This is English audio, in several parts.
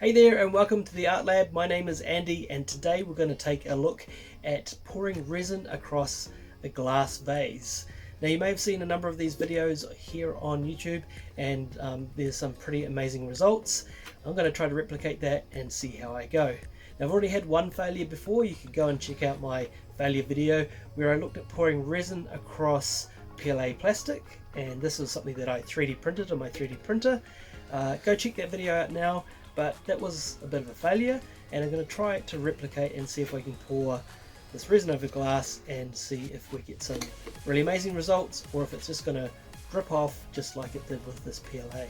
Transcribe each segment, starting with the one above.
Hey there and welcome to the Art Lab. My name is Andy and today we're going to take a look at pouring resin across a glass vase. Now you may have seen a number of these videos here on YouTube and there's some pretty amazing results. I'm going to try to replicate that and see how I go. Now I've already had one failure before. You can go and check out my failure video where I looked at pouring resin across PLA plastic, and this was something that I 3D printed on my 3D printer. Go check that video out now. But that was a bit of a failure, and I'm going to try to replicate and see if I can pour this resin over glass and see if we get some really amazing results or if it's just going to drip off just like it did with this PLA.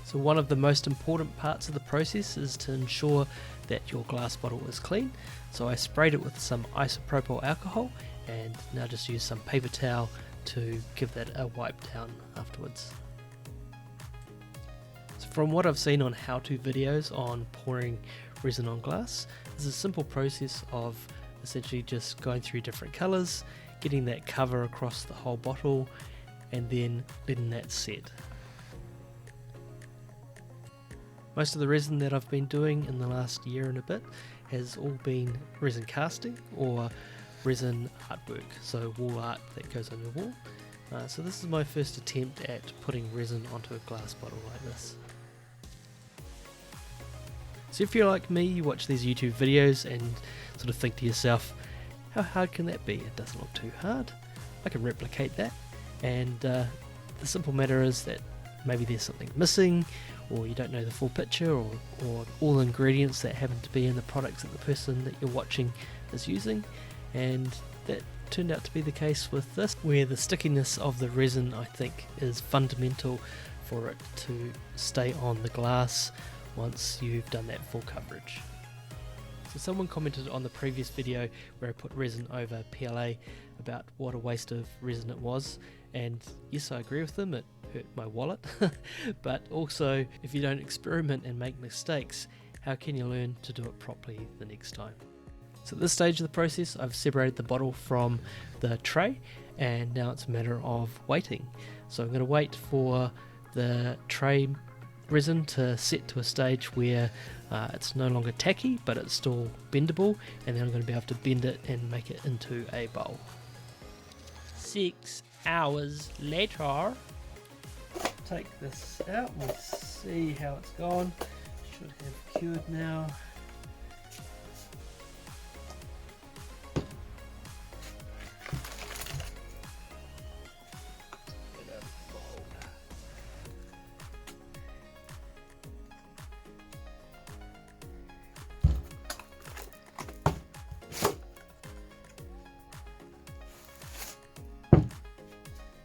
So one of the most important parts of the process is to ensure that your glass bottle is clean. So I sprayed it with some isopropyl alcohol and now just use some paper towel to give that a wipe down afterwards. From what I've seen on how-to videos on pouring resin on glass, it's a simple process of essentially just going through different colours, getting that cover across the whole bottle, and then letting that set. Most of the resin that I've been doing in the last year and a bit has all been resin casting or resin artwork, so wall art that goes on your wall. So this is my first attempt at putting resin onto a glass bottle like this. So if you're like me, you watch these YouTube videos and sort of think to yourself, how hard can that be? It doesn't look too hard. I can replicate that. And the simple matter is that maybe there's something missing, or you don't know the full picture, or all the ingredients that happen to be in the products that the person that you're watching is using. And that turned out to be the case with this, where the stickiness of the resin, I think, is fundamental for it to stay on the glass once you've done that full coverage. So someone commented on the previous video where I put resin over PLA about what a waste of resin it was, and yes, I agree with them, it hurt my wallet. But also, if you don't experiment and make mistakes, how can you learn to do it properly the next time? So at this stage of the process, I've separated the bottle from the tray, and now it's a matter of waiting. So I'm going to wait for the tray resin to set to a stage where it's no longer tacky, but it's still bendable, and then I'm going to be able to bend it and make it into a bowl. 6 hours later. Take this out and we'll see how it's gone. Should have cured now.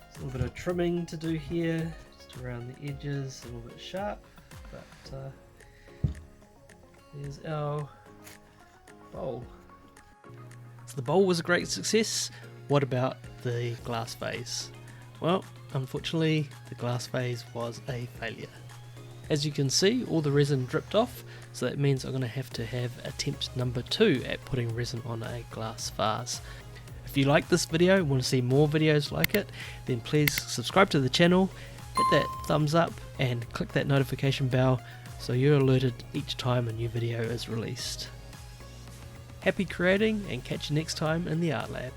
A little bit of trimming to do here, just around the edges, a little bit sharp, but there's our bowl. So the bowl was a great success. What about the glass vase? Well, unfortunately, the glass vase was a failure. As you can see, all the resin dripped off, so that means I'm going to have attempt number 2 at putting resin on a glass vase. If you like this video and want to see more videos like it, then please subscribe to the channel, hit that thumbs up and click that notification bell so you're alerted each time a new video is released. Happy creating, and catch you next time in the Art Lab.